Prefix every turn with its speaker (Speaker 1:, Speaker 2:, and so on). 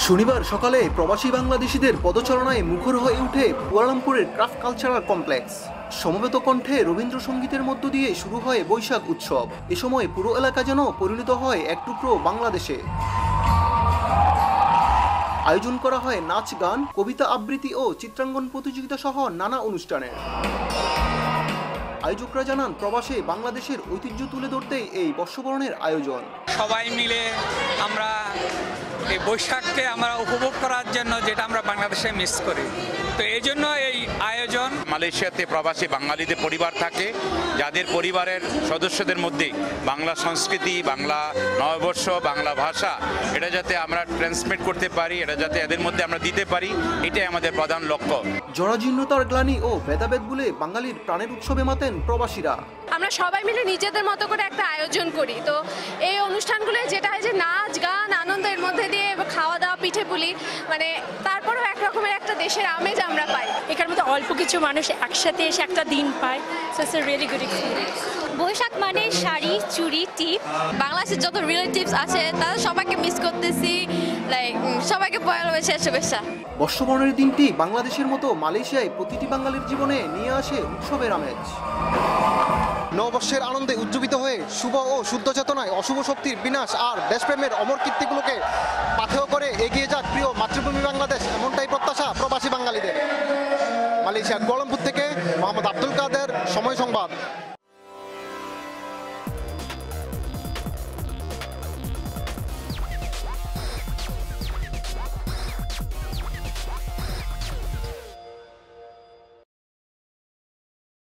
Speaker 1: শনিবার সকালে প্রবাসী বাংলাদেশিদের পদচারণায় মুখর হয়ে ওঠে কুয়ালালামপুরের ক্রাফট কালচারাল কমপ্লেক্স। সমবেত কণ্ঠে রবীন্দ্রসঙ্গীতের মধ্য দিয়ে শুরু হয় বৈশাখ উৎসব। এ সময় পুরো এলাকা যেন পরিণত হয় এক টুকরো বাংলাদেশে। আয়োজন করা হয় নাচ, গান, কবিতা আবৃত্তি ও চিত্রাঙ্কন প্রতিযোগিতা সহ নানা অনুষ্ঠানের। আয়োজকরা জানান, প্রবাসে বাংলাদেশের ঐতিহ্য তুলে ধরতেই এই বর্ষবরণের আয়োজন।
Speaker 2: সবাই মিলে আমরা এই বৈশাখকে আমরা উপভোগ করার জন্য, যেটা আমরা বাংলাদেশে মিস করি, তো এই জন্য এই আয়োজন।
Speaker 3: মালয়েশিয়াতে প্রবাসী বাঙালিদের পরিবার থাকে, যাদের পরিবারের সদস্যদের মধ্যে বাংলা সংস্কৃতি, বাংলা নববর্ষ, বাংলা ভাষা, এটা যাতে আমরা ট্রান্সমিট করতে পারি, এটা যাতে এদের মধ্যে আমরা দিতে পারি, এটাই আমাদের প্রধান লক্ষ্য।
Speaker 1: জরাজীর্ণতার গ্লানি ও ভেদাভেদ ভুলে বাঙালির প্রাণের উৎসবে মাতেন প্রবাসীরা।
Speaker 4: আমরা সবাই মিলে নিজেদের মতো করে একটা আয়োজন করি। তো এই অনুষ্ঠানগুলো যেটা হয় যে নাচ, গান, আনন্দ, এর মধ্যে দিয়ে খাওয়া দাওয়া, পিঠে পুলি, মানে তারপরেও এক রকমের একটা দেশের আমেজ আমরা পাই।
Speaker 5: এখানে মধ্যে অল্প কিছু মানুষ একসাথে এসে একটা দিন পায়। So it's a really good experience.
Speaker 4: Boishakh মানে শাড়ি, চুড়ি, টিপ। বাংলাদেশের যত রিলেটিভস আছে তাদের সবাইকে মিস করতেছি। লাইক সবাইকে পয়লা বৈশাখের শুভেচ্ছা।
Speaker 1: বর্ষবরণের দিনটি বাংলাদেশের মতো মালয়েশিয়ায় প্রতিটি বাঙালির জীবনে নিয়ে আসে উৎসবের আমেজ। নববর্ষের আনন্দে উজ্জীবিত হয়ে শুভ ও শুদ্ধ চেতনায় অশুভ শক্তির বিনাশ আর দেশপ্রেমের অমর কীর্তিগুলোকে পাথেয় করে এগিয়ে যাক প্রিয় মাতৃভূমি বাংলাদেশ, এমনটাই প্রত্যাশা প্রবাসী বাঙালিদের। মালয়েশিয়ার কুয়ালালামপুর থেকে মোহাম্মদ আব্দুল কাদের, সময় সংবাদ।